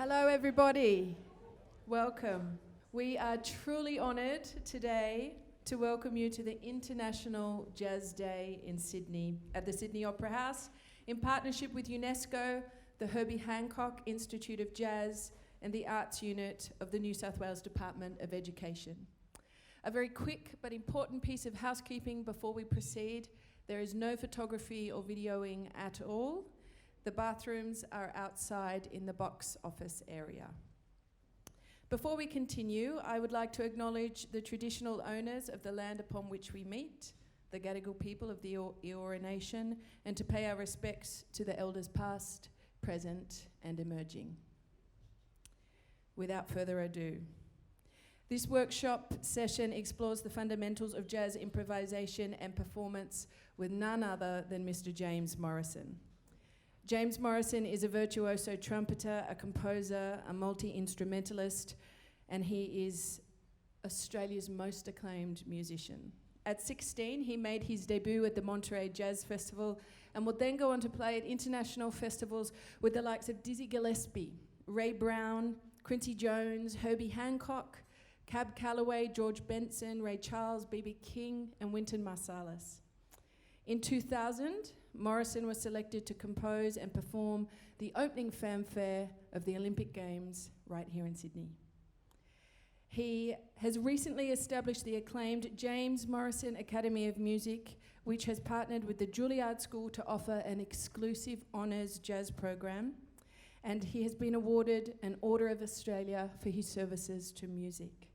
Hello, everybody. Welcome. We are truly honoured today to welcome you to the International Jazz Day in Sydney at the Sydney Opera House in partnership with UNESCO, the Herbie Hancock Institute of Jazz, and the Arts Unit of the New South Wales Department of Education. A very quick but important piece of housekeeping before we proceed. There is no photography or videoing at all. The bathrooms are outside in the box office area. Before we continue, I would like to acknowledge the traditional owners of the land upon which we meet, the Gadigal people of the Eora Nation, and to pay our respects to the elders past, present, and emerging. Without further ado, this workshop session explores the fundamentals of jazz improvisation and performance with none other than Mr. James Morrison. James Morrison is a virtuoso trumpeter, a composer, a multi-instrumentalist, and he is Australia's most acclaimed musician. At 16, he made his debut at the Monterey Jazz Festival and would then go on to play at international festivals with the likes of Dizzy Gillespie, Ray Brown, Quincy Jones, Herbie Hancock, Cab Calloway, George Benson, Ray Charles, B.B. King, and Wynton Marsalis. In 2000, Morrison was selected to compose and perform the opening fanfare of the Olympic Games right here in Sydney. He has recently established the acclaimed James Morrison Academy of Music, which has partnered with the Juilliard School to offer an exclusive honours jazz program, and he has been awarded an Order of Australia for his services to music.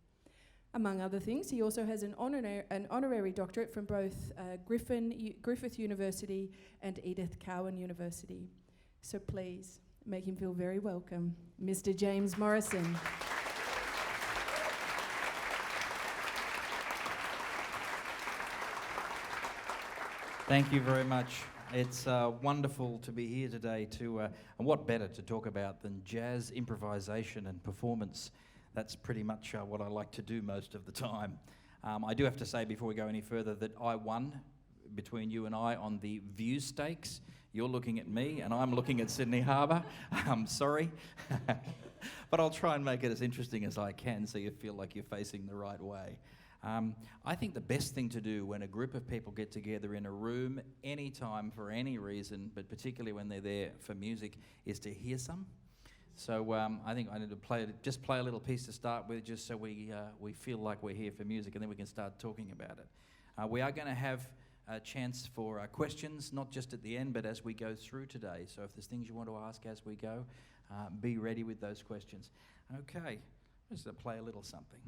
Among other things, he also has an honorary doctorate from both Griffith University and Edith Cowan University. So please make him feel very welcome, Mr. James Morrison. Thank you very much. It's wonderful to be here today and what better to talk about than jazz improvisation and performance. That's pretty much what I like to do most of the time. I do have to say before we go any further that I won between you and I on the view stakes. You're looking at me and I'm looking at Sydney Harbour. I'm sorry. But I'll try and make it as interesting as I can so you feel like you're facing the right way. I think the best thing to do when a group of people get together in a room, anytime for any reason, but particularly when they're there for music, is to hear some. So I think I need to play a little piece to start with, just so we feel like we're here for music, and then we can start talking about it. We are going to have a chance for questions, not just at the end, but as we go through today. So if there's things you want to ask as we go, be ready with those questions. Okay, I'm just going to play a little something.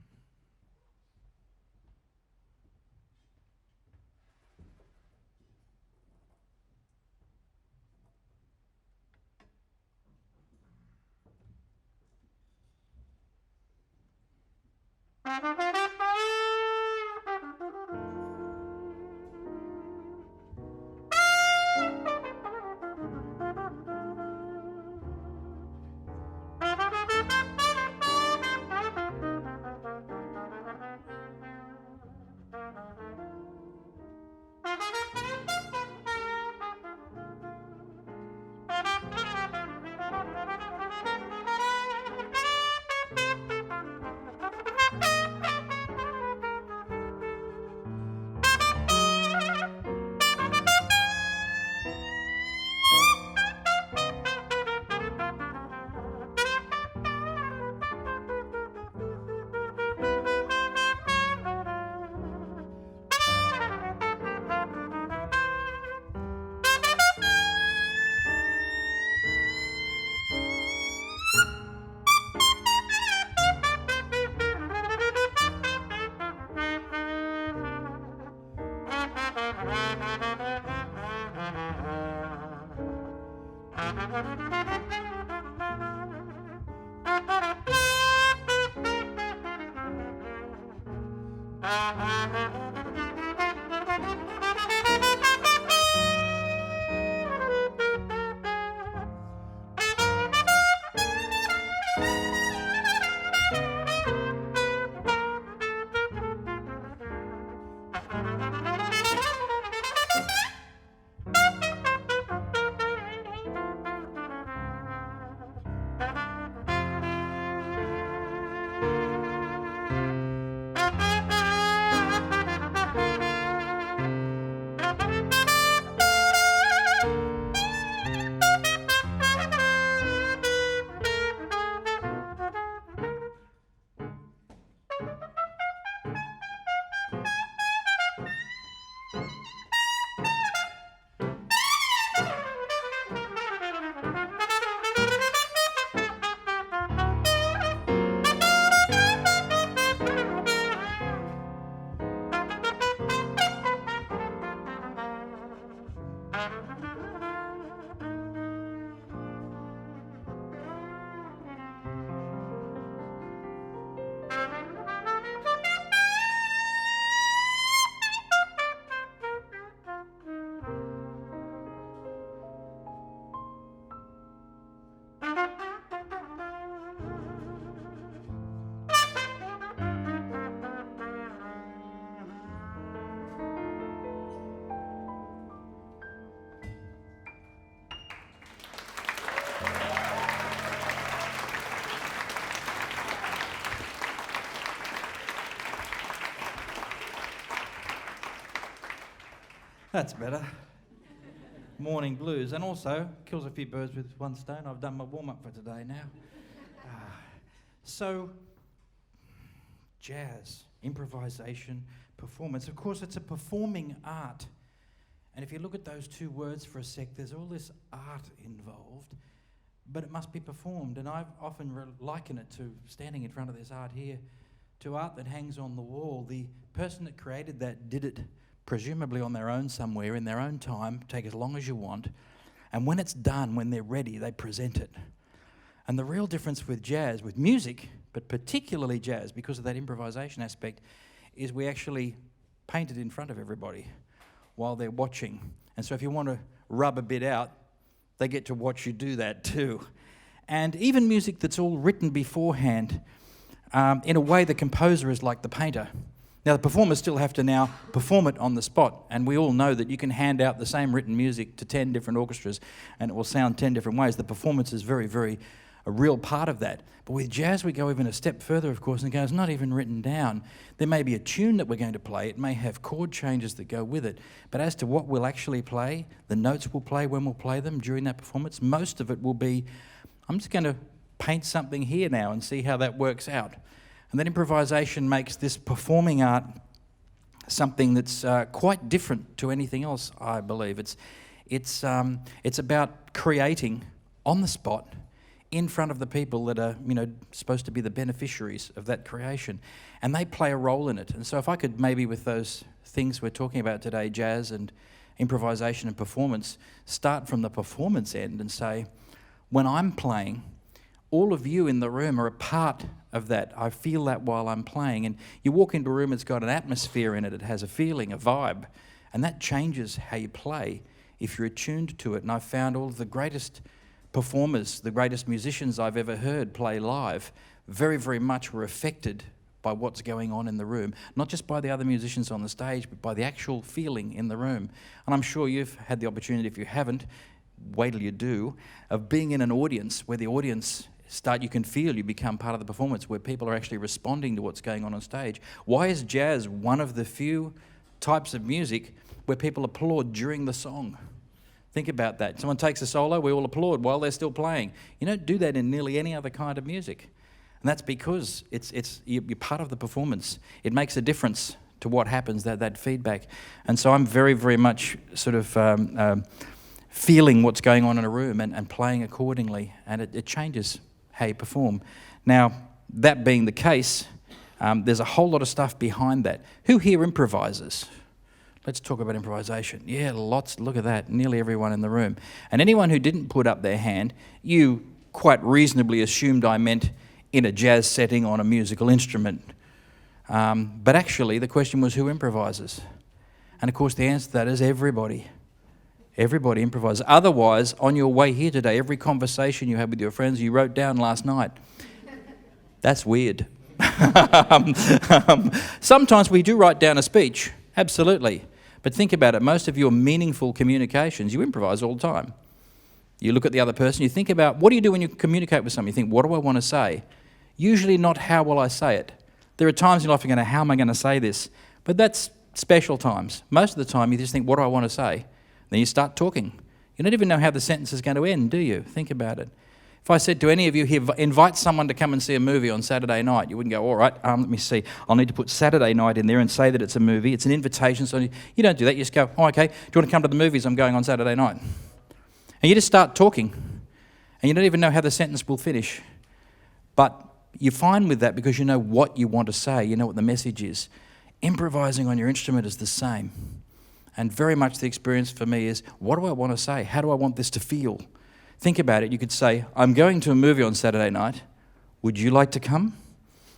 That's better. Morning blues, and also kills a few birds with one stone. I've done my warm-up for today now. So, jazz, improvisation, performance. Of course, it's a performing art. And if you look at those two words for a sec, there's all this art involved, but it must be performed. And I've often likened it to standing in front of this art here, to art that hangs on the wall. The person that created that did it presumably on their own somewhere, in their own time, take as long as you want. And when it's done, when they're ready, they present it. And the real difference with jazz, with music, but particularly jazz, because of that improvisation aspect, is we actually paint it in front of everybody while they're watching. And so if you want to rub a bit out, they get to watch you do that too. And even music that's all written beforehand, in a way the composer is like the painter. Now the performers still have to now perform it on the spot, and we all know that you can hand out the same written music to 10 different orchestras and it will sound 10 different ways. The performance is very, very a real part of that. But with jazz we go even a step further, of course, and go, it's not even written down. There may be a tune that we're going to play, it may have chord changes that go with it, but as to what we'll actually play, the notes we'll play, when we'll play them during that performance, most of it will be, I'm just going to paint something here now and see how that works out. And then improvisation makes this performing art something that's quite different to anything else, I believe. It's about creating on the spot in front of the people that are, supposed to be the beneficiaries of that creation. And they play a role in it. And so if I could maybe with those things we're talking about today, jazz and improvisation and performance, start from the performance end and say, when I'm playing, all of you in the room are a part of that. I feel that while I'm playing. And you walk into a room, it's got an atmosphere in it, it has a feeling, a vibe, and that changes how you play if you're attuned to it. And I've found all of the greatest performers, the greatest musicians I've ever heard play live, very, very much were affected by what's going on in the room. Not just by the other musicians on the stage, but by the actual feeling in the room. And I'm sure you've had the opportunity, if you haven't, wait till you do, of being in an audience where the audience you can feel you become part of the performance, where people are actually responding to what's going on stage. Why is jazz one of the few types of music where people applaud during the song? Think about that. Someone takes a solo, we all applaud while they're still playing. You don't do that in nearly any other kind of music. And that's because you're part of the performance. It makes a difference to what happens, that feedback. And so I'm very, very much sort of feeling what's going on in a room and playing accordingly, and it changes how you perform. Now, that being the case, there's a whole lot of stuff behind that. Who here improvises? Let's talk about improvisation. Yeah, lots. Look at that. Nearly everyone in the room. And anyone who didn't put up their hand, you quite reasonably assumed I meant in a jazz setting on a musical instrument. But actually, the question was who improvises? And of course, the answer to that is everybody. Everybody improvises. Otherwise, on your way here today, every conversation you had with your friends, you wrote down last night. That's weird. Sometimes we do write down a speech, absolutely. But think about it, most of your meaningful communications, you improvise all the time. You look at the other person, you think about, what do you do when you communicate with someone? You think, what do I want to say? Usually not how will I say it. There are times in life you're going to, how am I going to say this? But that's special times. Most of the time you just think, what do I want to say? Then you start talking. You don't even know how the sentence is going to end, do you? Think about it. If I said to any of you here, invite someone to come and see a movie on Saturday night, you wouldn't go, all right, let me see. I'll need to put Saturday night in there and say that it's a movie. It's an invitation. So you don't do that. You just go, oh, okay, do you want to come to the movies? I'm going on Saturday night. And you just start talking. And you don't even know how the sentence will finish. But you're fine with that because you know what you want to say. You know what the message is. Improvising on your instrument is the same. And very much the experience for me is, what do I want to say? How do I want this to feel? Think about it. You could say, I'm going to a movie on Saturday night. Would you like to come?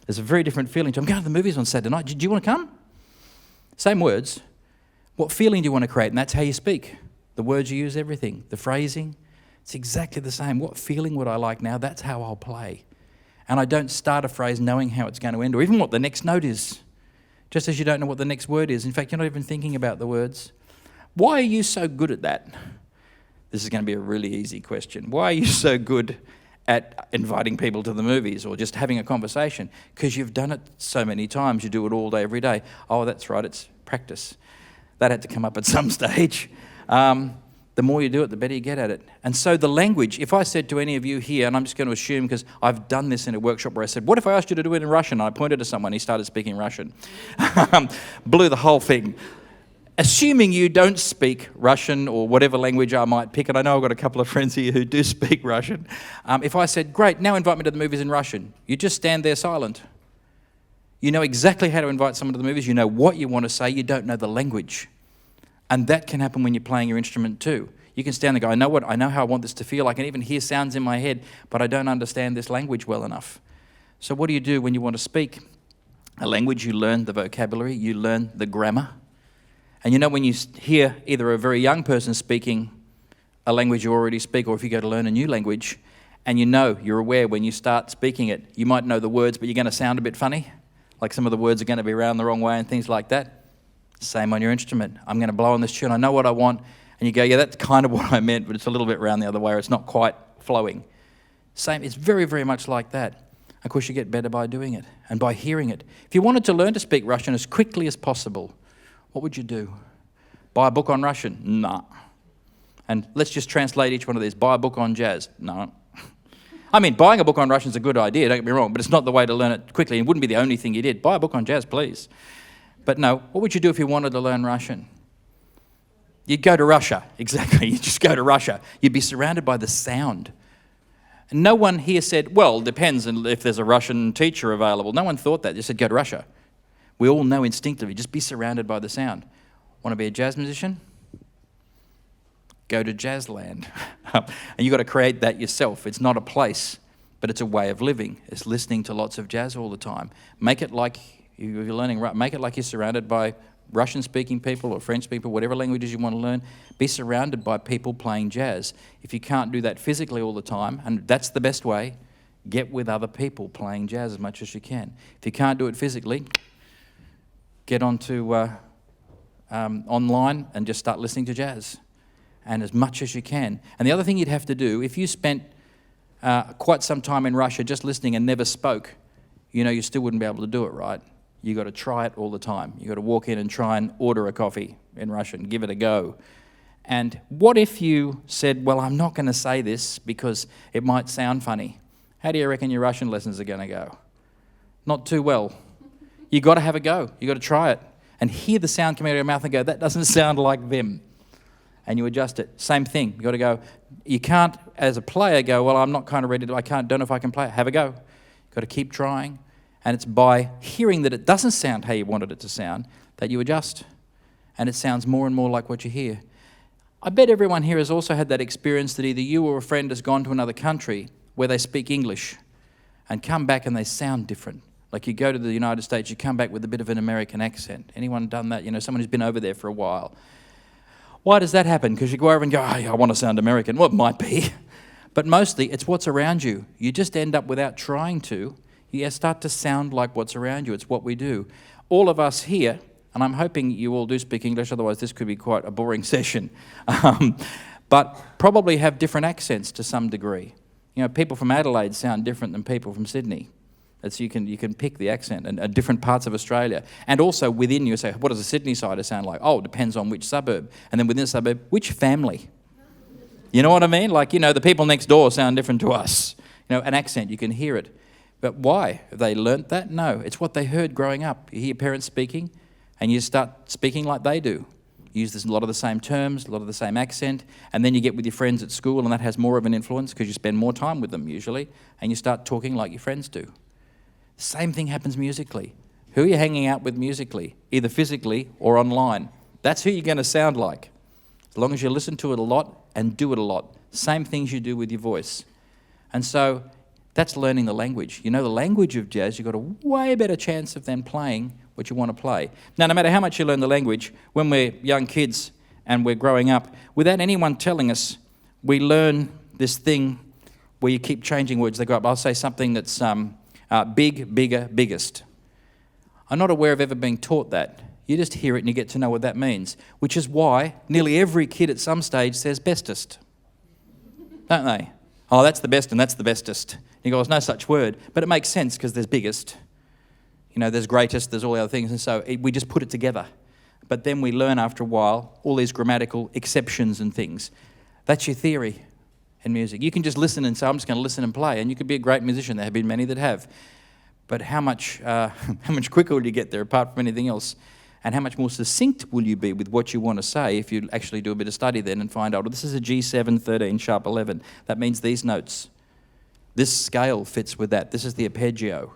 There's a very different feeling to, I'm going to the movies on Saturday night. Do you want to come? Same words. What feeling do you want to create? And that's how you speak. The words you use, everything. The phrasing, it's exactly the same. What feeling would I like now? That's how I'll play. And I don't start a phrase knowing how it's going to end or even what the next note is. Just as you don't know what the next word is. In fact, you're not even thinking about the words. Why are you so good at that? This is going to be a really easy question. Why are you so good at inviting people to the movies or just having a conversation? Because you've done it so many times. You do it all day, every day. Oh, that's right, it's practice. That had to come up at some stage. The more you do it, the better you get at it. And so the language, if I said to any of you here, and I'm just going to assume because I've done this in a workshop where I said, what if I asked you to do it in Russian? And I pointed to someone, he started speaking Russian. Blew the whole thing. Assuming you don't speak Russian or whatever language I might pick, and I know I've got a couple of friends here who do speak Russian, if I said, great, now invite me to the movies in Russian, you just stand there silent. You know exactly how to invite someone to the movies, you know what you want to say, you don't know the language. And that can happen when you're playing your instrument too. You can stand there and go, I know how I want this to feel. I can even hear sounds in my head, but I don't understand this language well enough. So what do you do when you want to speak a language? You learn the vocabulary, you learn the grammar. And you know when you hear either a very young person speaking a language you already speak, or if you go to learn a new language, and you know, you're aware when you start speaking it, you might know the words, but you're going to sound a bit funny. Like some of the words are going to be around the wrong way and things like that. Same on your instrument. I'm going to blow on this tune. I know what I want. And you go, yeah, that's kind of what I meant, but it's a little bit around the other way, or it's not quite flowing. Same, it's very, very much like that. Of course, you get better by doing it and by hearing it. If you wanted to learn to speak Russian as quickly as possible, what would you do? Buy a book on Russian? Nah. And let's just translate each one of these. Buy a book on jazz? No. I mean, buying a book on Russian is a good idea, don't get me wrong, but it's not the way to learn it quickly. It wouldn't be the only thing you did. Buy a book on jazz, please. But no, what would you do if you wanted to learn Russian? You'd go to Russia, exactly. You'd just go to Russia. You'd be surrounded by the sound. And no one here said, well, depends if there's a Russian teacher available. No one thought that. They said, go to Russia. We all know instinctively, just be surrounded by the sound. Want to be a jazz musician? Go to Jazzland. And you've got to create that yourself. It's not a place, but it's a way of living. It's listening to lots of jazz all the time. Make it like you're learning, make it like you're surrounded by Russian-speaking people or French people, whatever languages you want to learn. Be surrounded by people playing jazz. If you can't do that physically all the time, and that's the best way, get with other people playing jazz as much as you can. If you can't do it physically, get onto online and just start listening to jazz, and as much as you can. And the other thing you'd have to do, if you spent quite some time in Russia just listening and never spoke, you know you still wouldn't be able to do it, right? You got to try it all the time. You got to walk in and try and order a coffee in Russian, give it a go. And what if you said, well, I'm not going to say this because it might sound funny? How do you reckon your Russian lessons are going to go? Not too well. You got to have a go. You got to try it and hear the sound come out of your mouth and go, that doesn't sound like them. And you adjust it. Same thing. You got to go. You can't, as a player, go, well, I'm not kind of ready to, don't know if I can play it. Have a go. You've got to keep trying. And it's by hearing that it doesn't sound how you wanted it to sound that you adjust. And it sounds more and more like what you hear. I bet everyone here has also had that experience that either you or a friend has gone to another country where they speak English and come back and they sound different. Like you go to the United States, you come back with a bit of an American accent. Anyone done that? You know, someone who's been over there for a while. Why does that happen? Because you go over and go, I want to sound American. Well, it might be. But mostly it's what's around you. You just end up without trying to. You start to sound like what's around you. It's what we do. All of us here, and I'm hoping you all do speak English, otherwise this could be quite a boring session, but probably have different accents to some degree. You know, people from Adelaide sound different than people from Sydney. It's, you can pick the accent and different parts of Australia. And also within you say, what does a Sydney sider sound like? Oh, it depends on which suburb. And then within the suburb, which family? You know what I mean? Like, you know, the people next door sound different to us. You know, an accent, you can hear it. But why? Have they learnt that? No. It's what they heard growing up. You hear parents speaking, and you start speaking like they do. You use a lot of the same terms, a lot of the same accent, and then you get with your friends at school, and that has more of an influence because you spend more time with them usually, and you start talking like your friends do. Same thing happens musically. Who are you hanging out with musically, either physically or online? That's who you're going to sound like. As long as you listen to it a lot and do it a lot. Same things you do with your voice. And so that's learning the language. You know the language of jazz, you've got a way better chance of then playing what you want to play. Now, no matter how much you learn the language, when we're young kids and we're growing up, without anyone telling us, we learn this thing where you keep changing words. They go up, I'll say something that's big, bigger, biggest. I'm not aware of ever being taught that. You just hear it and you get to know what that means, which is why nearly every kid at some stage says bestest, don't they? Oh, that's the best and that's the bestest. You go, there's no such word. But it makes sense because there's biggest. You know, there's greatest, there's all the other things. And so we just put it together. but then we learn after a while all these grammatical exceptions and things. That's your theory in music. You can just listen and say, I'm just going to listen and play, and you could be a great musician. There have been many that have. But how much quicker will you get there apart from anything else? And how much more succinct will you be with what you want to say if you actually do a bit of study then and find out, well, this is a G7, 13, sharp 11. That means these notes. This scale fits with that. This is the arpeggio.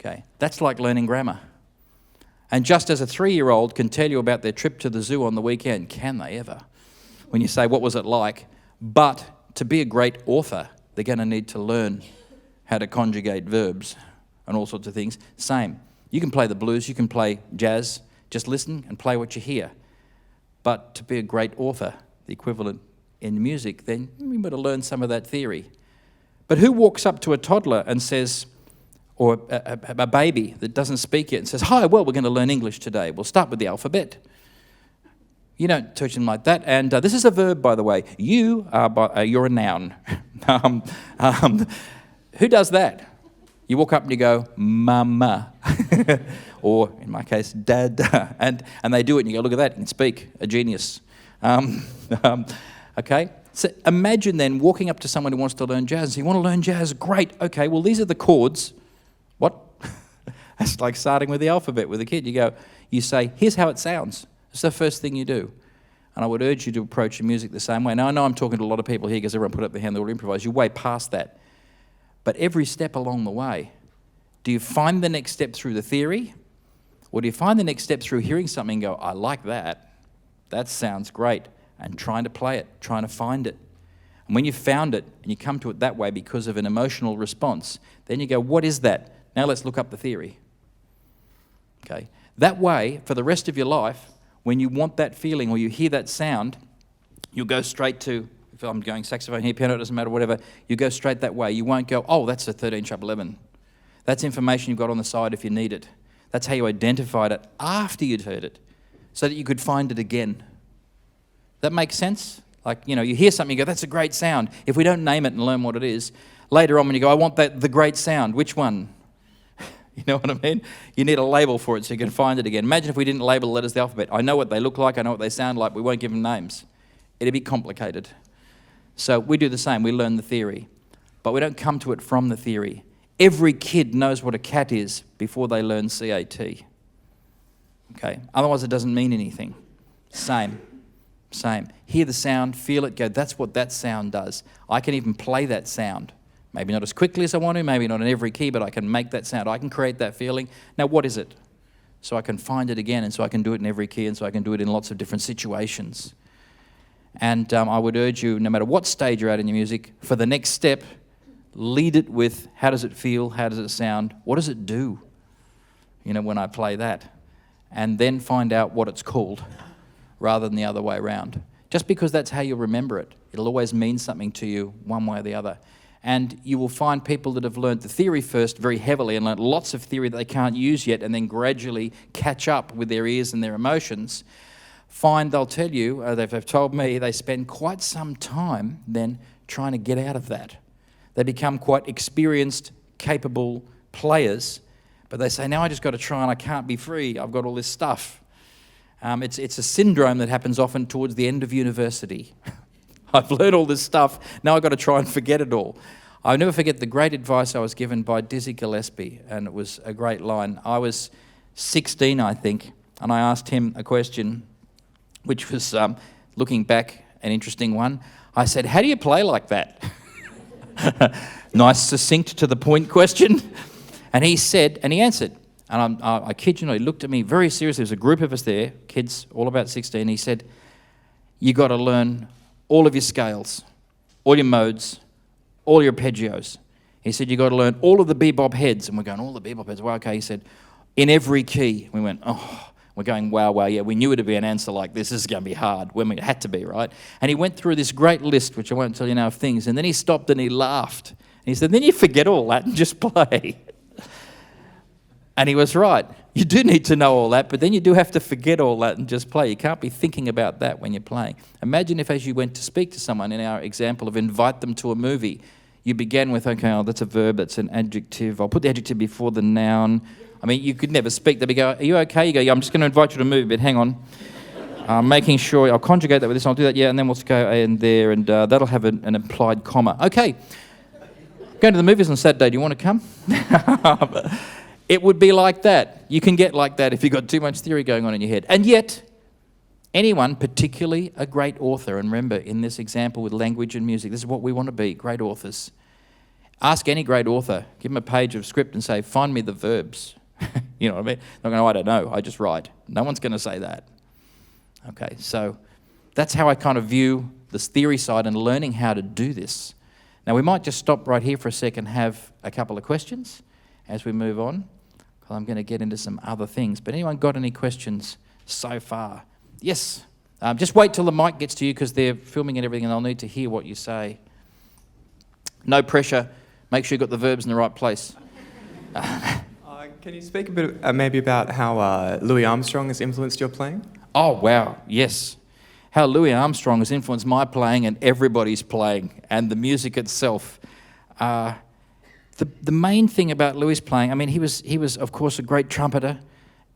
Okay, that's like learning grammar. And just as a 3-year-old can tell you about their trip to the zoo on the weekend, can they ever? When you say, what was it like? But to be a great author, they're going to need to learn how to conjugate verbs and all sorts of things. Same. You can play the blues, you can play jazz, just listen and play what you hear. But to be a great author, the equivalent in music, then you better learn some of that theory. But who walks up to a toddler and says, or a baby that doesn't speak yet and says, hi, well, we're going to learn English today. We'll start with the alphabet. You don't teach them like that. And this is a verb, by the way. You're a noun. Who does that? You walk up and you go, mama. Or, in my case, dad. And they do it and you go, look at that, you can speak. A genius. Okay? So imagine then walking up to someone who wants to learn jazz. You want to learn jazz? Great. Okay, well, these are the chords. What? That's like starting with the alphabet with a kid. You say, here's how it sounds. It's the first thing you do. And I would urge you to approach your music the same way. Now, I know I'm talking to a lot of people here because everyone put up their hand, they all improvise. You're way past that. But every step along the way, do you find the next step through the theory? Or do you find the next step through hearing something and go, I like that. That sounds great. And trying to play it, trying to find it. And when you've found it, and you come to it that way because of an emotional response, then you go, what is that? Now let's look up the theory. Okay. That way, for the rest of your life, when you want that feeling or you hear that sound, you'll go straight to, if I'm going saxophone here, piano, it doesn't matter, whatever, you go straight that way. You won't go, oh, that's a 13 sharp 11. That's information you've got on the side if you need it. That's how you identified it after you'd heard it, so that you could find it again. That makes sense? Like, you hear something, you go, that's a great sound. If we don't name it and learn what it is, later on when you go, I want the great sound, which one? You know what I mean? You need a label for it so you can find it again. Imagine if we didn't label the letters of the alphabet. I know what they look like, I know what they sound like, we won't give them names. It'd be complicated. So we do the same, we learn the theory. But we don't come to it from the theory. Every kid knows what a cat is before they learn CAT. Okay? Otherwise it doesn't mean anything. Same. Hear the sound, feel it, go, that's what that sound does. I can even play that sound. Maybe not as quickly as I want to, maybe not in every key, but I can make that sound. I can create that feeling. Now, what is it? So I can find it again, and so I can do it in every key, and so I can do it in lots of different situations. And I would urge you, no matter what stage you're at in your music, for the next step, lead it with how does it feel, how does it sound, what does it do, when I play that? And then find out what it's called, rather than the other way around. Just because that's how you'll remember it. It'll always mean something to you one way or the other. And you will find people that have learned the theory first very heavily and learned lots of theory that they can't use yet and then gradually catch up with their ears and their emotions. They'll tell you, they've told me, they spend quite some time then trying to get out of that. They become quite experienced, capable players, but they say, now I just got to try and I can't be free. I've got all this stuff. It's a syndrome that happens often towards the end of university. I've learned all this stuff, now I've got to try and forget it all. I'll never forget the great advice I was given by Dizzy Gillespie, and it was a great line. I was 16, I think, and I asked him a question, which was, looking back, an interesting one. I said, how do you play like that? Nice, succinct, to the point question. And he said, and he answered, and I kid you not, he looked at me very seriously. There was a group of us there, kids, all about 16. He said, you got to learn all of your scales, all your modes, all your arpeggios. He said, you got to learn all of the bebop heads. And we're going, all the bebop heads? Well, okay. He said, in every key. We went, oh, we're going, wow, yeah, we knew it would be an answer like this. This is going to be hard. It had to be, right? And he went through this great list, which I won't tell you now, of things. And then he stopped and he laughed. And he said, then you forget all that and just play. And he was right. You do need to know all that, but then you do have to forget all that and just play. You can't be thinking about that when you're playing. Imagine if as you went to speak to someone, in our example of invite them to a movie, you began with, okay, that's a verb, that's an adjective. I'll put the adjective before the noun. I mean, you could never speak. They'd be go, are you okay? You go, yeah, I'm just going to invite you to move a bit. Hang on. Making sure, I'll conjugate that with this, I'll do that, yeah, and then we'll go in there, and that'll have an implied comma. Okay, going to the movies on Saturday, do you want to come? It would be like that. You can get like that if you've got too much theory going on in your head. And yet, anyone, particularly a great author, and remember, in this example with language and music, this is what we want to be, great authors. Ask any great author, give them a page of script and say, find me the verbs. You know what I mean? They're going, I don't know, I just write. No one's going to say that. Okay, so that's how I kind of view this theory side and learning how to do this. Now, we might just stop right here for a second and have a couple of questions as we move on, because I'm going to get into some other things. But anyone got any questions so far? Yes. Just wait till the mic gets to you, because they're filming and everything, and they'll need to hear what you say. No pressure. Make sure you've got the verbs in the right place. Can you speak a bit maybe about how Louie Armstrong has influenced your playing? Oh, wow, yes. How Louie Armstrong has influenced my playing and everybody's playing and the music itself. The main thing about Louie's playing, I mean, he was of course a great trumpeter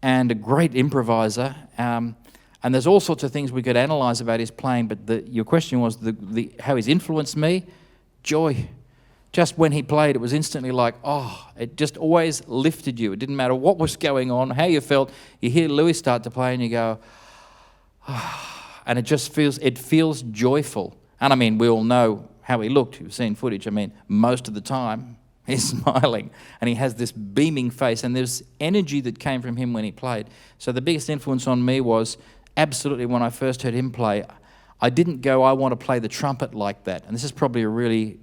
and a great improviser. And there's all sorts of things we could analyse about his playing, but your question was how he's influenced me. Joy. Just when he played, it was instantly like, oh, it just always lifted you. It didn't matter what was going on, how you felt. You hear Louie start to play and you go, and it just feels joyful. And I mean, we all know how he looked. You've seen footage. I mean, most of the time he's smiling and he has this beaming face, and there's energy that came from him when he played. So the biggest influence on me was absolutely when I first heard him play. I didn't go, I want to play the trumpet like that. And this is probably a really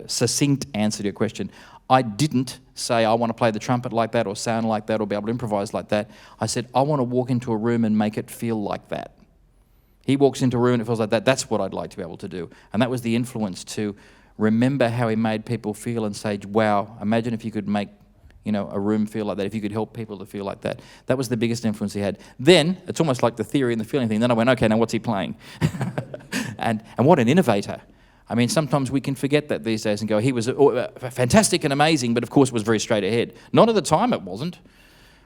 succinct answer to your question. I didn't say I want to play the trumpet like that or sound like that or be able to improvise like that. I said I want to walk into a room and make it feel like that. He walks into a room and it feels like that. That's what I'd like to be able to do. And that was the influence, to remember how he made people feel and say, wow, imagine if you could make, a room feel like that, if you could help people to feel like that. That was the biggest influence he had. Then, it's almost like the theory and the feeling thing. Then I went, okay, now what's he playing? and what an innovator. I mean, sometimes we can forget that these days and go, he was fantastic and amazing, but of course was very straight ahead. Not at the time, it wasn't.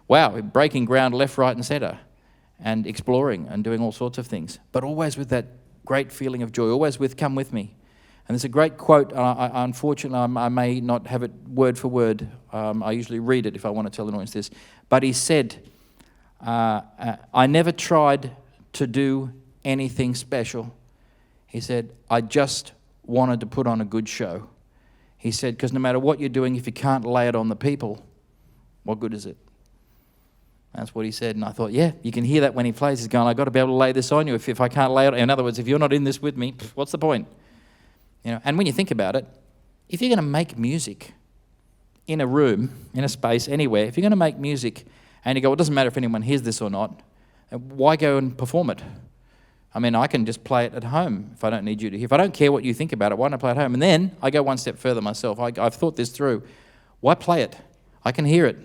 Wow, breaking ground left, right, and centre, and exploring and doing all sorts of things. But always with that great feeling of joy, always with, come with me. And there's a great quote, unfortunately, I may not have it word for word. I usually read it if I want to tell an audience this. But he said, I never tried to do anything special. He said, I just wanted to put on a good show. He said, because no matter what you're doing, if you can't lay it on the people, what good is it? That's what he said, and I thought, yeah, you can hear that when he plays. He's going, I've got to be able to lay this on you. If I can't lay it, in other words, if you're not in this with me, what's the point? And when you think about it, if you're going to make music in a room, in a space, anywhere, if you're going to make music and you go, well, it doesn't matter if anyone hears this or not, why go and perform it? I mean, I can just play it at home if I don't need you to hear. If I don't care what you think about it, why not play it at home? And then I go one step further myself. I've thought this through. Why play it? I can hear it.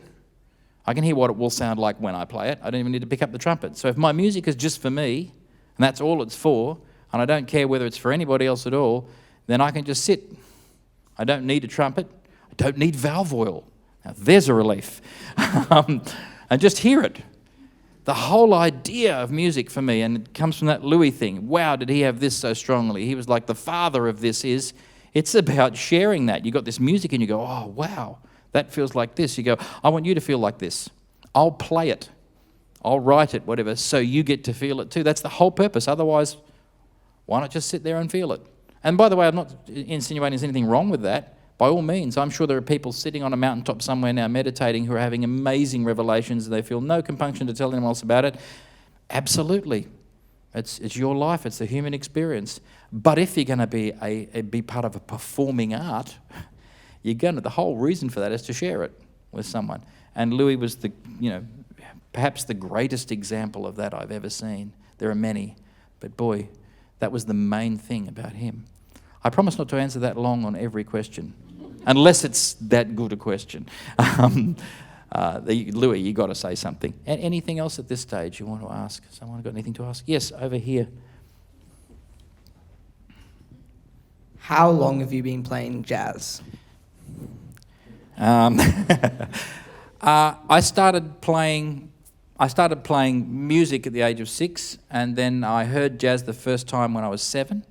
I can hear what it will sound like when I play it. I don't even need to pick up the trumpet. So if my music is just for me, and that's all it's for, and I don't care whether it's for anybody else at all, then I can just sit. I don't need a trumpet. I don't need valve oil. Now, there's a relief. And just hear it. The whole idea of music for me, and it comes from that Louie thing. Wow, did he have this so strongly? He was like the father of this. It's about sharing that. You got this music and you go, oh, wow, that feels like this. You go, I want you to feel like this. I'll play it. I'll write it, whatever, so you get to feel it too. That's the whole purpose. Otherwise, why not just sit there and feel it? And by the way, I'm not insinuating there's anything wrong with that. By all means, I'm sure there are people sitting on a mountaintop somewhere now meditating who are having amazing revelations and they feel no compunction to tell anyone else about it. Absolutely. It's your life. It's the human experience. But if you're going to be part of a performing art, the whole reason for that is to share it with someone. And Louie was perhaps the greatest example of that I've ever seen. There are many, but boy, that was the main thing about him. I promise not to answer that long on every question, unless it's that good a question. Louie, you got to say something. Anything else at this stage you want to ask? Someone got anything to ask? Yes, over here. How long have you been playing jazz? I started playing music at the age of 6, and then I heard jazz the first time when I was 7.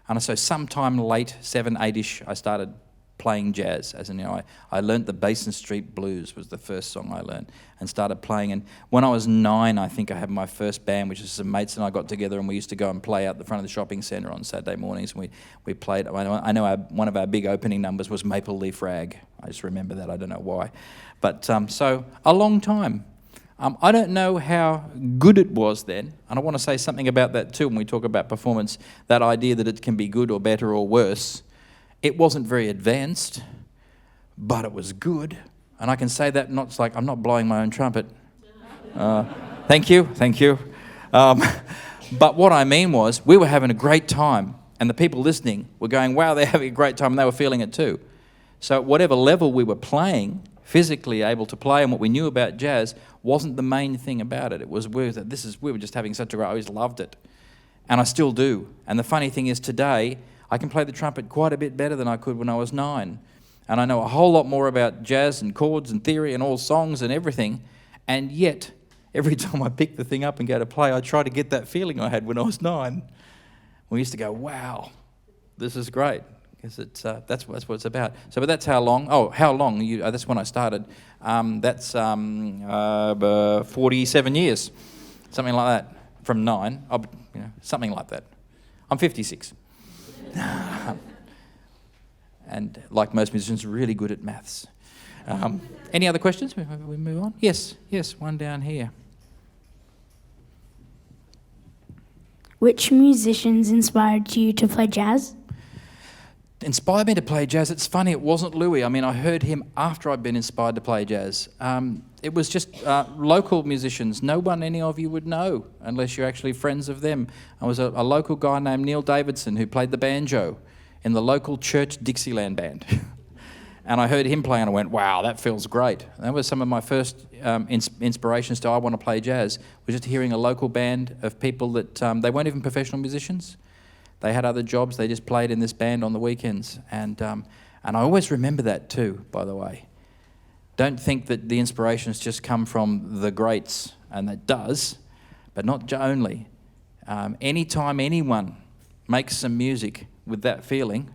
And so sometime late, 7, 8-ish, I started playing jazz. As in, I learnt the Basin Street Blues was the first song I learned, and started playing. And when I was 9, I think I had my first band, which is some mates and I got together, and we used to go and play out the front of the shopping centre on Saturday mornings. And we played. I know one of our big opening numbers was Maple Leaf Rag. I just remember that. I don't know why, but so a long time. I don't know how good it was then, and I want to say something about that too when we talk about performance, that idea that it can be good or better or worse. It wasn't very advanced, but it was good. And I can say that, not like I'm not blowing my own trumpet. Thank you. But what I mean was, we were having a great time, and the people listening were going, wow, they're having a great time, and they were feeling it too. So at whatever level we were playing, physically able to play, and what we knew about jazz wasn't the main thing about it. It was we were just having such a great. I always loved it, and I still do. And the funny thing is, today I can play the trumpet quite a bit better than I could when I was 9, and I know a whole lot more about jazz and chords and theory and all songs and everything. And yet, every time I pick the thing up and go to play, I try to get that feeling I had when I was 9. We used to go, wow, this is great. Because that's what it's about. So, but that's how long? Oh, how long? That's when I started. That's 47 years, something like that. From 9, something like that. I'm 56, and like most musicians, really good at maths. Any other questions? We move on. Yes, one down here. Which musicians inspired you to play jazz? Inspired me to play jazz. It's funny, it wasn't Louie. I mean, I heard him after I'd been inspired to play jazz. It was just local musicians. No one any of you would know unless you're actually friends of them. I was a local guy named Neil Davidson who played the banjo in the local church Dixieland band. And I heard him play and I went, wow, that feels great. And that was some of my first inspirations to I want to play jazz, was just hearing a local band of people that they weren't even professional musicians. They had other jobs. They just played in this band on the weekends. And I always remember that too, by the way. Don't think that the inspirations just come from the greats, and that does, but not only. Anytime anyone makes some music with that feeling,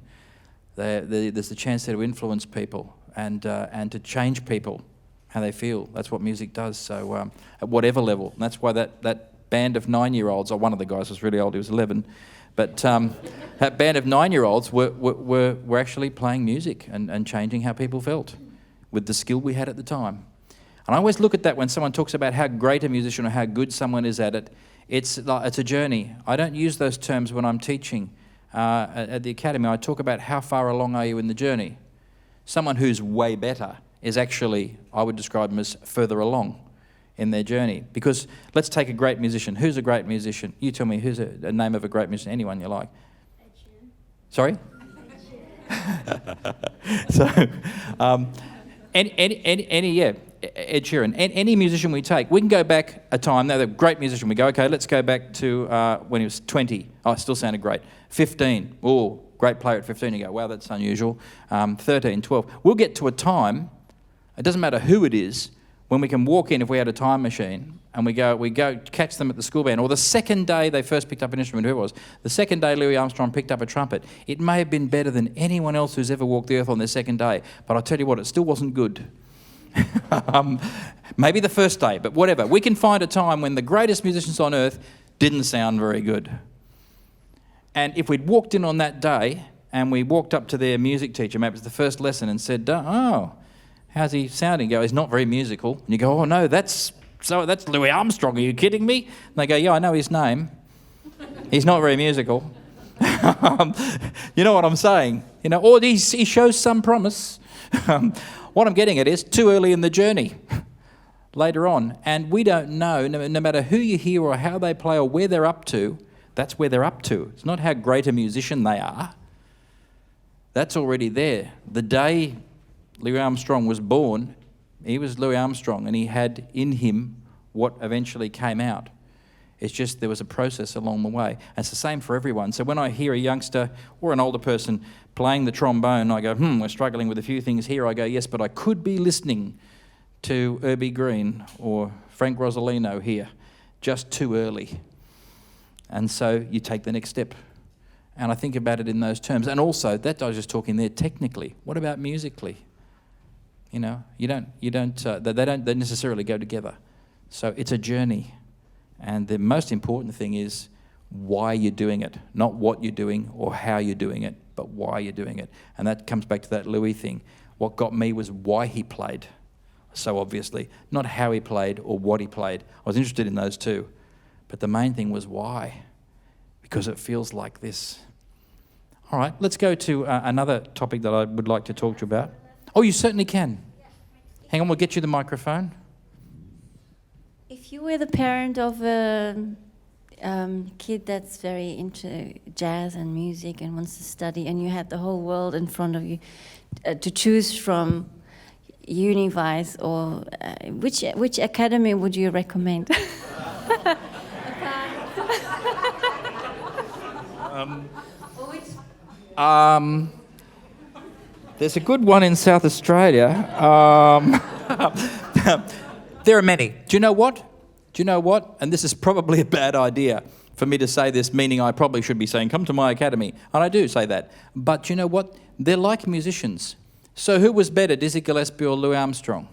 there's a chance there to influence people and to change people, how they feel. That's what music does. So at whatever level. And that's why that band of 9-year-olds, or one of the guys was really old, he was 11, but that band of 9-year-olds were actually playing music and changing how people felt with the skill we had at the time. And I always look at that when someone talks about how great a musician or how good someone is at it. It's a journey. I don't use those terms when I'm teaching at the academy. I talk about how far along are you in the journey. Someone who's way better is actually, I would describe them as further along in their journey. Because let's take a great musician. Who's a great musician? You tell me who's a name of a great musician, anyone you like. Ed Sheeran. Sorry? So, Ed Sheeran. Any musician we take, we can go back a time. Now, they're a great musician. We go, okay, let's go back to when he was 20. Oh, it still sounded great. 15. Oh, great player at 15. You go, wow, that's unusual. 13, 12. We'll get to a time, it doesn't matter who it is, when we can walk in, if we had a time machine, and we go catch them at the school band, or the second day they first picked up an instrument, who it was? The second day Louie Armstrong picked up a trumpet. It may have been better than anyone else who's ever walked the earth on their second day, but I'll tell you what, it still wasn't good. Maybe the first day, but whatever. We can find a time when the greatest musicians on earth didn't sound very good. And if we'd walked in on that day, and we walked up to their music teacher, maybe it was the first lesson, and said, oh, how's he sounding? You go, he's not very musical. And you go, oh no, that's Louie Armstrong. Are you kidding me? And they go, yeah, I know his name. He's not very musical. You know what I'm saying? You know, or he shows some promise. What I'm getting at is too early in the journey. Later on, and we don't know, no matter who you hear or how they play or where they're up to, that's where they're up to. It's not how great a musician they are. That's already there. The day Louie Armstrong was born, he was Louie Armstrong, and he had in him what eventually came out. It's just there was a process along the way. And it's the same for everyone. So when I hear a youngster or an older person playing the trombone, I go, we're struggling with a few things here. I go, yes, but I could be listening to Irby Green or Frank Rosolino here, just too early. And so you take the next step. And I think about it in those terms. And also, that I was just talking there technically. What about musically? You know, they don't necessarily go together. So it's a journey. And the most important thing is why you're doing it, not what you're doing or how you're doing it, but why you're doing it. And that comes back to that Louie thing. What got me was why he played, so obviously, not how he played or what he played. I was interested in those too. But the main thing was why, because it feels like this. All right, let's go to another topic that I would like to talk to you about. Oh, you certainly can. Hang on, we'll get you the microphone. If you were the parent of a kid that's very into jazz and music and wants to study, and you had the whole world in front of you to choose from, Univise or which academy would you recommend? There's a good one in South Australia. There are many. Do you know what? And this is probably a bad idea for me to say this, meaning I probably should be saying, come to my academy. And I do say that. But do you know what? They're like musicians. So who was better, Dizzy Gillespie or Louis Armstrong?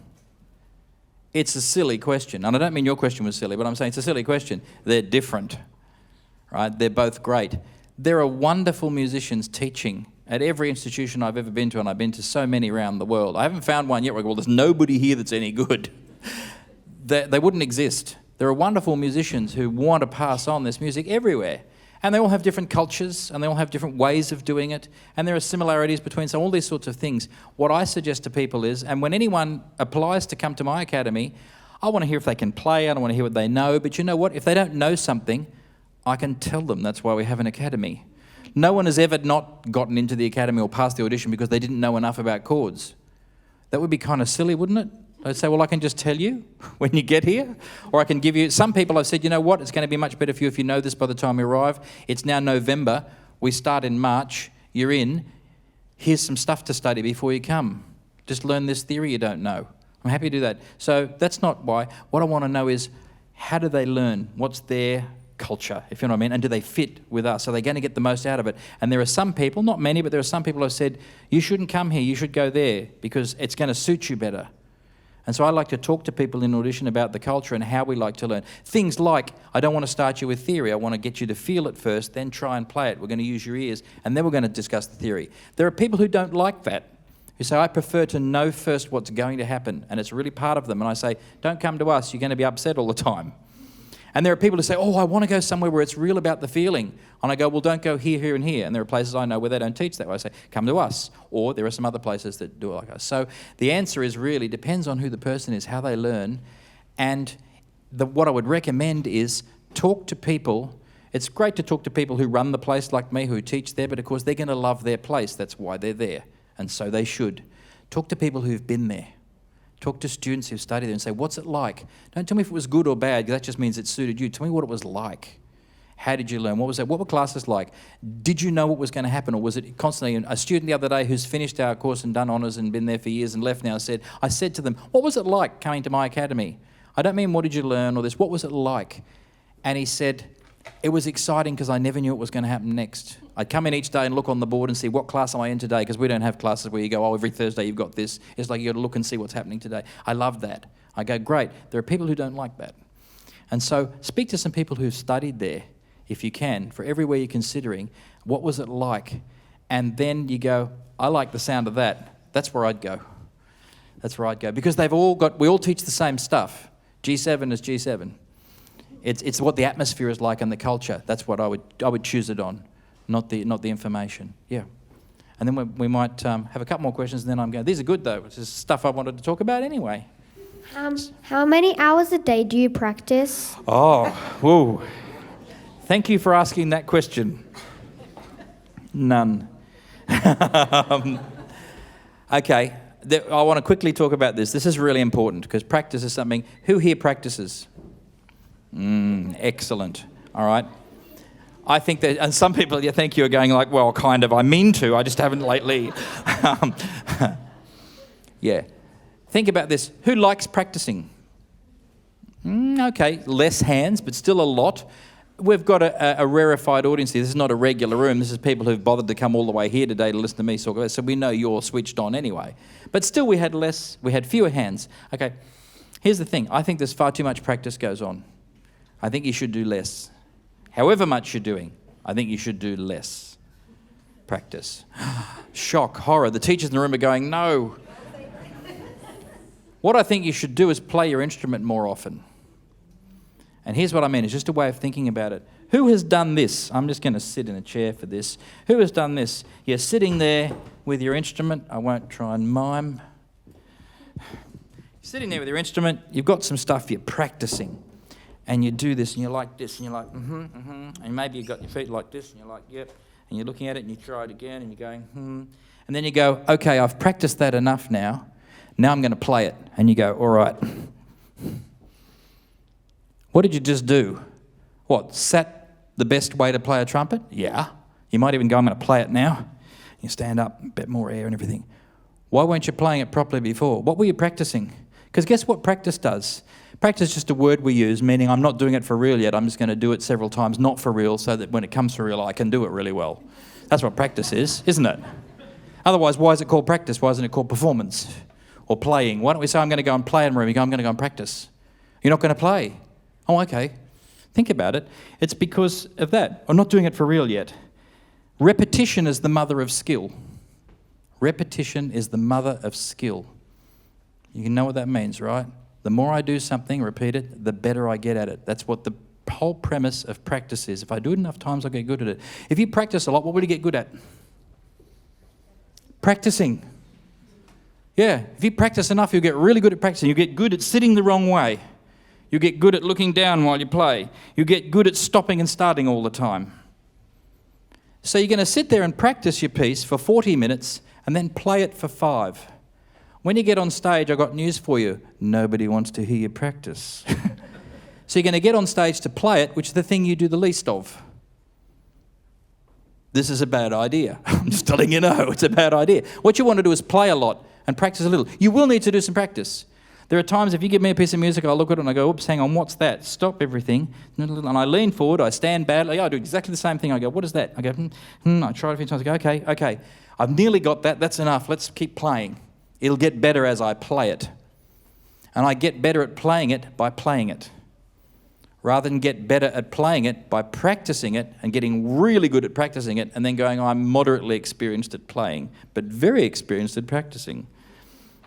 It's a silly question. And I don't mean your question was silly, but I'm saying it's a silly question. They're different, right? They're both great. There are wonderful musicians teaching at every institution I've ever been to, and I've been to so many around the world. I haven't found one yet where I go, well, there's nobody here that's any good. They wouldn't exist. There are wonderful musicians who want to pass on this music everywhere. And they all have different cultures, and they all have different ways of doing it. And there are similarities between all these sorts of things. What I suggest to people is, and when anyone applies to come to my academy, I want to hear if they can play, I don't want to hear what they know. But you know what? If they don't know something, I can tell them. That's why we have an academy. No one has ever not gotten into the academy or passed the audition because they didn't know enough about chords. That would be kind of silly, wouldn't it? I'd say, well, I can just tell you when you get here, or I can give you... Some people have said, you know what, it's going to be much better for you if you know this by the time you arrive. It's now November, we start in March, you're in, here's some stuff to study before you come. Just learn this theory you don't know. I'm happy to do that. So that's not why. What I want to know is, how do they learn? What's their culture, if you know what I mean? And do they fit with us? Are they going to get the most out of it? And there are some people, not many, but there are some people who have said, you shouldn't come here, you should go there, because it's going to suit you better. And so I like to talk to people in audition about the culture and how we like to learn. Things like, I don't want to start you with theory. I want to get you to feel it first, then try and play it. We're going to use your ears, and then we're going to discuss the theory. There are people who don't like that, who say, I prefer to know first what's going to happen, and it's really part of them. And I say, don't come to us. You're going to be upset all the time. And there are people who say, oh, I want to go somewhere where it's real about the feeling. And I go, well, don't go here, here, and here. And there are places I know where they don't teach that way. I say, come to us. Or there are some other places that do it like us. So the answer is really depends on who the person is, how they learn. And what I would recommend is talk to people. It's great to talk to people who run the place like me, who teach there, but of course they're going to love their place. That's why they're there. And so they should. Talk to people who've been there. Talk to students who've studied there and say, what's it like? Don't tell me if it was good or bad, because that just means it suited you. Tell me what it was like. How did you learn? What was that? What were classes like? Did you know what was going to happen, or was it constantly... A student the other day who's finished our course and done honours and been there for years and left now said, I said to them, what was it like coming to my academy? I don't mean what did you learn or this, what was it like? And he said, it was exciting because I never knew what was going to happen next. I'd come in each day and look on the board and see what class am I in today, because we don't have classes where you go, oh, every Thursday you've got this. It's like you got to look and see what's happening today. I love that. I go, great. There are people who don't like that. And so speak to some people who've studied there, if you can, for everywhere you're considering, what was it like? And then you go, I like the sound of that. That's where I'd go. That's where I'd go. Because we all teach the same stuff. G7 is G7. It's what the atmosphere is like and the culture. That's what I would choose it on, not the information. Yeah. And then we might have a couple more questions, and then I'm going, these are good though. This is stuff I wanted to talk about anyway. How many hours a day do you practice? Oh, whoa. Thank you for asking that question. None. Okay, I want to quickly talk about this. This is really important because practice is something... Who here practices? Excellent. All right. I think that, and some people, you think you're going like, well, kind of, I mean to, I just haven't lately. Yeah. Think about this. Who likes practicing? Okay, less hands, but still a lot. We've got a rarefied audience here. This is not a regular room. This is people who've bothered to come all the way here today to listen to me talk about it. So we know you're switched on anyway. But still we had fewer hands. Okay, here's the thing. I think there's far too much practice goes on. I think you should do less. However much you're doing, I think you should do less practice. Shock, horror. The teachers in the room are going, no. What I think you should do is play your instrument more often. And here's what I mean. It's just a way of thinking about it. Who has done this? I'm just going to sit in a chair for this. Who has done this? You're sitting there with your instrument. I won't try and mime. You're sitting there with your instrument. You've got some stuff you're practicing. And you do this, and you're like this, and you're like, and maybe you've got your feet like this, and you're like, yep, and you're looking at it, and you try it again, and you're going, And then you go, okay, I've practiced that enough now. Now I'm going to play it. And you go, all right. What did you just do? What, sat the best way to play a trumpet? Yeah. You might even go, I'm going to play it now. You stand up, a bit more air and everything. Why weren't you playing it properly before? What were you practicing? Because guess what practice does? Practice is just a word we use, meaning I'm not doing it for real yet. I'm just going to do it several times, not for real, so that when it comes for real, I can do it really well. That's what practice is, isn't it? Otherwise, why is it called practice? Why isn't it called performance or playing? Why don't we say, I'm going to go and play in a room? You go, I'm going to go and practice. You're not going to play. Oh, okay. Think about it. It's because of that. I'm not doing it for real yet. Repetition is the mother of skill. Repetition is the mother of skill. You can know what that means, right? The more I do something, repeat it, the better I get at it. That's what the whole premise of practice is. If I do it enough times, I'll get good at it. If you practice a lot, what will you get good at? Practicing. Yeah, if you practice enough, you'll get really good at practicing. You get good at sitting the wrong way. You get good at looking down while you play. You get good at stopping and starting all the time. So you're going to sit there and practice your piece for 40 minutes and then play it for 5. When you get on stage, I've got news for you. Nobody wants to hear you practice. So you're going to get on stage to play it, which is the thing you do the least of. This is a bad idea. I'm just telling you, no, it's a bad idea. What you want to do is play a lot and practice a little. You will need to do some practice. There are times if you give me a piece of music, I'll look at it and I go, oops, hang on, what's that? Stop everything. And I lean forward, I stand badly. I do exactly the same thing. I go, what is that? I go, I try it a few times. I go, okay. I've nearly got that. That's enough. Let's keep playing. It'll get better as I play it. And I get better at playing it by playing it. Rather than get better at playing it by practicing it and getting really good at practicing it and then going, I'm moderately experienced at playing, but very experienced at practicing.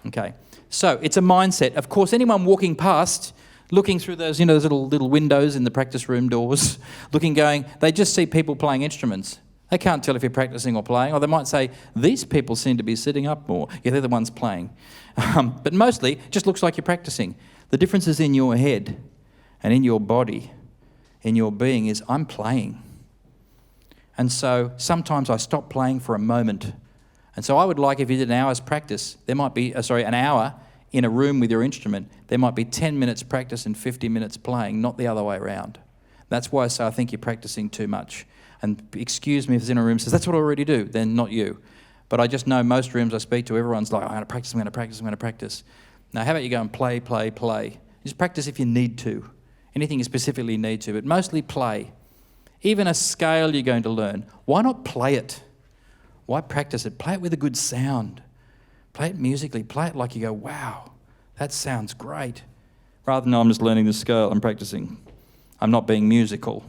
Okay, so it's a mindset. Of course, anyone walking past, looking through those, those little windows in the practice room doors, they just see people playing instruments. They can't tell if you're practicing or playing, or they might say, these people seem to be sitting up more. Yeah, they're the ones playing. But mostly, it just looks like you're practicing. The difference is in your head and in your body, in your being, is I'm playing. And so sometimes I stop playing for a moment. And so I would like, if you did an hour's practice, there might be, an hour in a room with your instrument, there might be 10 minutes practice and 50 minutes playing, not the other way around. That's why I say I think you're practicing too much. And excuse me if it's in a room says, that's what I already do, then not you. But I just know most rooms I speak to, everyone's like, I'm going to practice. Now, how about you go and play? Just practice if you need to. Anything you specifically need to, but mostly play. Even a scale you're going to learn. Why not play it? Why practice it? Play it with a good sound. Play it musically. Play it like you go, wow, that sounds great. Rather than, no, I'm just learning the scale, I'm practicing. I'm not being musical.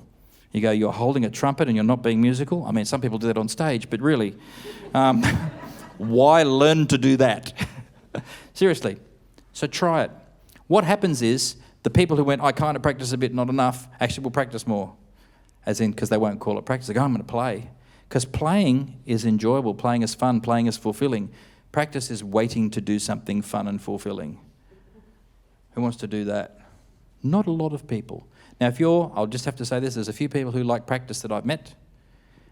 You go, you're holding a trumpet and you're not being musical? I mean, some people do that on stage, but really, why learn to do that? Seriously. So try it. What happens is, the people who went, I kind of practice a bit, not enough, actually will practice more. As in, because they won't call it practice. They go, I'm going to play. Because playing is enjoyable. Playing is fun. Playing is fulfilling. Practice is waiting to do something fun and fulfilling. Who wants to do that? Not a lot of people. Now, I'll just have to say this, there's a few people who like practice that I've met.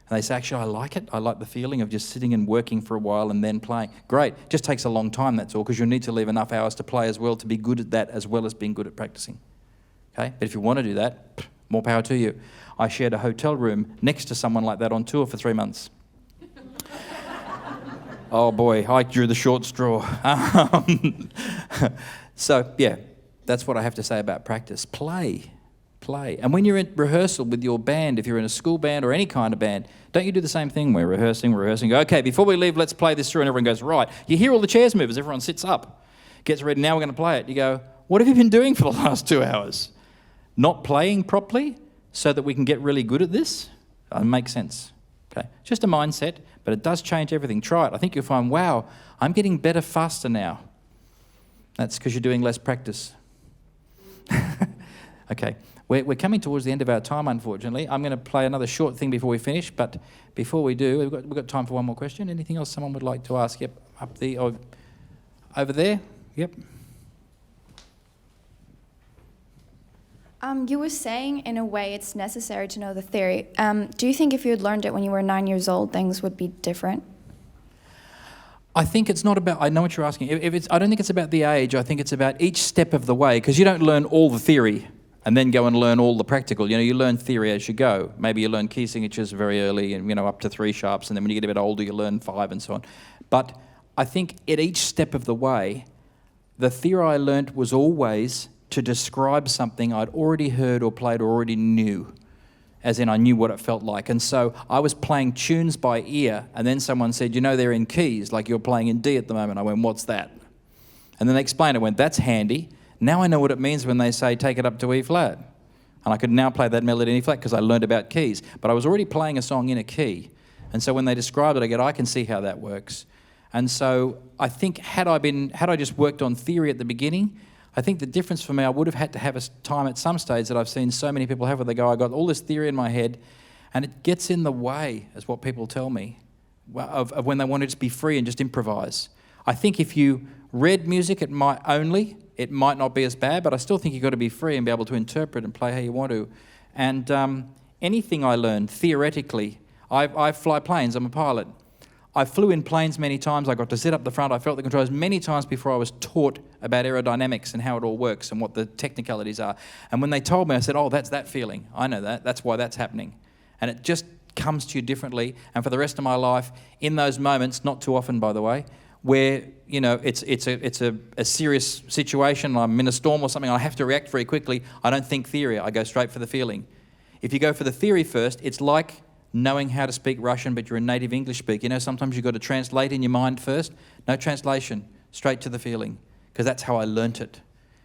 And they say, actually, I like it. I like the feeling of just sitting and working for a while and then playing. Great. It just takes a long time, that's all, because you'll need to leave enough hours to play as well to be good at that as well as being good at practicing. Okay? But if you want to do that, more power to you. I shared a hotel room next to someone like that on tour for 3 months. Oh boy, I drew the short straw. So, yeah, that's what I have to say about practice. Play. And when you're in rehearsal with your band, if you're in a school band or any kind of band, don't you do the same thing? We're rehearsing, go, okay, before we leave, let's play this through, and everyone goes, right. You hear all the chairs move as everyone sits up, gets ready, now we're going to play it. You go, what have you been doing for the last 2 hours? Not playing properly so that we can get really good at this? It makes sense. Okay, just a mindset, but it does change everything. Try it. I think you'll find, wow, I'm getting better faster now. That's because you're doing less practice. Okay, we're coming towards the end of our time, unfortunately. I'm going to play another short thing before we finish, but before we do, we've got time for one more question. Anything else someone would like to ask? Yep, over there. Yep. You were saying, in a way, it's necessary to know the theory. Do you think if you had learned it when you were 9 years old, things would be different? I think it's not about, I know what you're asking. I don't think it's about the age. I think it's about each step of the way, because you don't learn all the theory and then go and learn all the practical. You learn theory as you go. Maybe you learn key signatures very early and, up to 3 sharps, and then when you get a bit older, you learn 5 and so on. But I think at each step of the way, the theory I learnt was always to describe something I'd already heard or played or already knew, as in I knew what it felt like. And so I was playing tunes by ear, and then someone said, they're in keys, like you're playing in D at the moment. I went, what's that? And then they explained it. I went, that's handy. Now I know what it means when they say take it up to E flat. And I could now play that melody in E flat because I learned about keys. But I was already playing a song in a key. And so when they describe it, I can see how that works. And so I think had I just worked on theory at the beginning, I think the difference for me, I would have had to have a time at some stage that I've seen so many people have where they go, I got all this theory in my head, and it gets in the way, is what people tell me, of when they want to just be free and just improvise. I think if you read music, it might not be as bad, but I still think you've got to be free and be able to interpret and play how you want to. And anything I learned, theoretically, I fly planes, I'm a pilot. I flew in planes many times. I got to sit up the front. I felt the controls many times before I was taught about aerodynamics and how it all works and what the technicalities are. And when they told me, I said, oh, that's that feeling. I know that. That's why that's happening. And it just comes to you differently. And for the rest of my life, in those moments, not too often, by the way, where, it's a serious situation, I'm in a storm or something, I have to react very quickly, I don't think theory. I go straight for the feeling. If you go for the theory first, it's like knowing how to speak Russian, but you're a native English speaker. Sometimes you've got to translate in your mind first. No translation, straight to the feeling, because that's how I learnt it.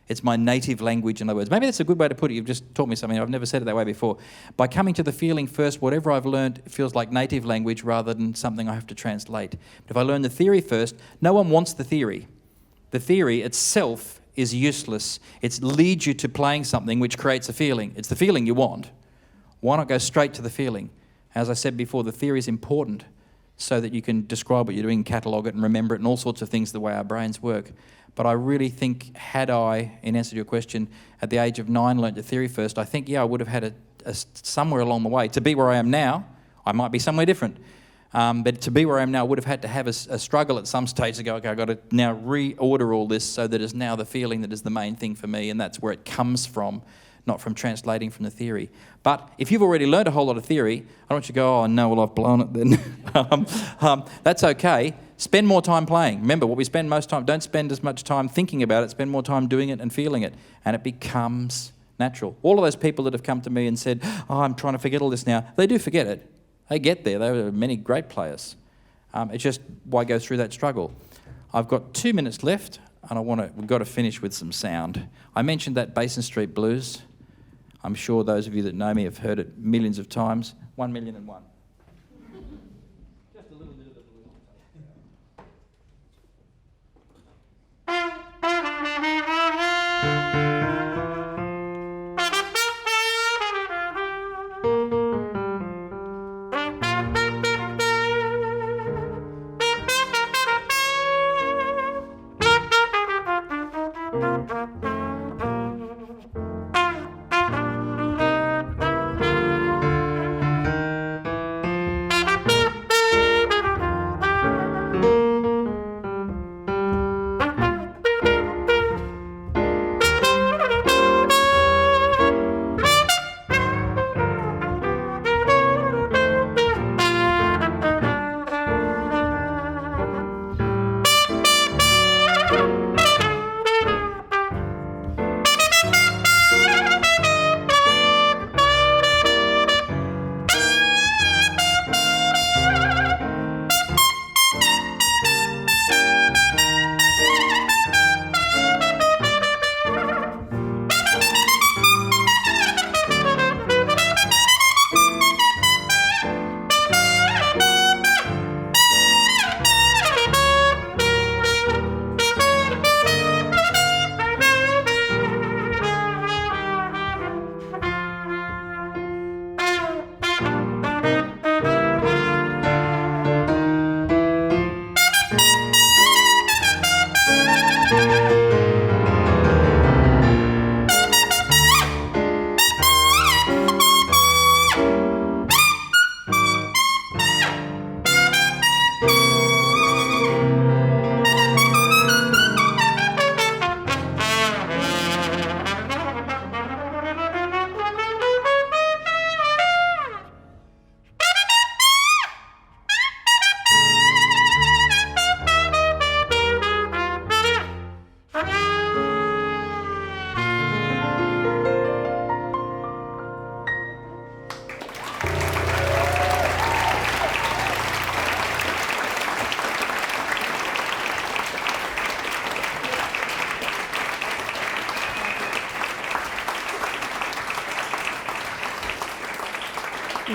It's my native language, in other words. Maybe that's a good way to put it. You've just taught me something. I've never said it that way before. By coming to the feeling first, whatever I've learned feels like native language rather than something I have to translate. But if I learn the theory first, no one wants the theory. The theory itself is useless. It leads you to playing something which creates a feeling. It's the feeling you want. Why not go straight to the feeling? As I said before, the theory is important so that you can describe what you're doing, catalogue it and remember it and all sorts of things, the way our brains work. But I really think had I, in answer to your question, at the age of 9 learnt the theory first, I think, I would have had a somewhere along the way. To be where I am now, I might be somewhere different. But to be where I am now, I would have had to have a struggle at some stage to go, okay, I've got to now reorder all this so that it's now the feeling that is the main thing for me, and that's where it comes from, not from translating from the theory. But if you've already learned a whole lot of theory, I don't want you to go, oh no, well I've blown it then. That's okay. Spend more time playing. Remember, what we spend most time, don't spend as much time thinking about it, spend more time doing it and feeling it, and it becomes natural. All of those people that have come to me and said, oh, I'm trying to forget all this now, they do forget it. They get there. There are many great players. It's just why go through that struggle. I've got 2 minutes left, and we've got to finish with some sound. I mentioned that Basin Street Blues. I'm sure those of you that know me have heard it millions of times. 1,000,001. Just a little bit of the blues.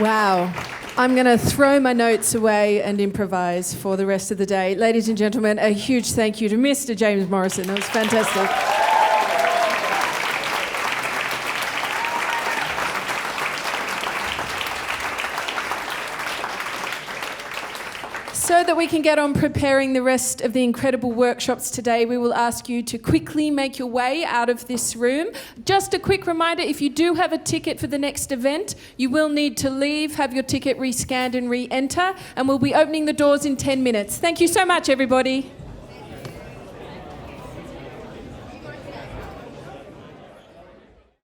Wow. I'm going to throw my notes away and improvise for the rest of the day. Ladies and gentlemen, a huge thank you to Mr. James Morrison. That was fantastic. So that we can get on preparing the rest of the incredible workshops today, we will ask you to quickly make your way out of this room. Just a quick reminder, if you do have a ticket for the next event, you will need to leave, have your ticket rescanned and re-enter, and we'll be opening the doors in 10 minutes. Thank you so much, everybody.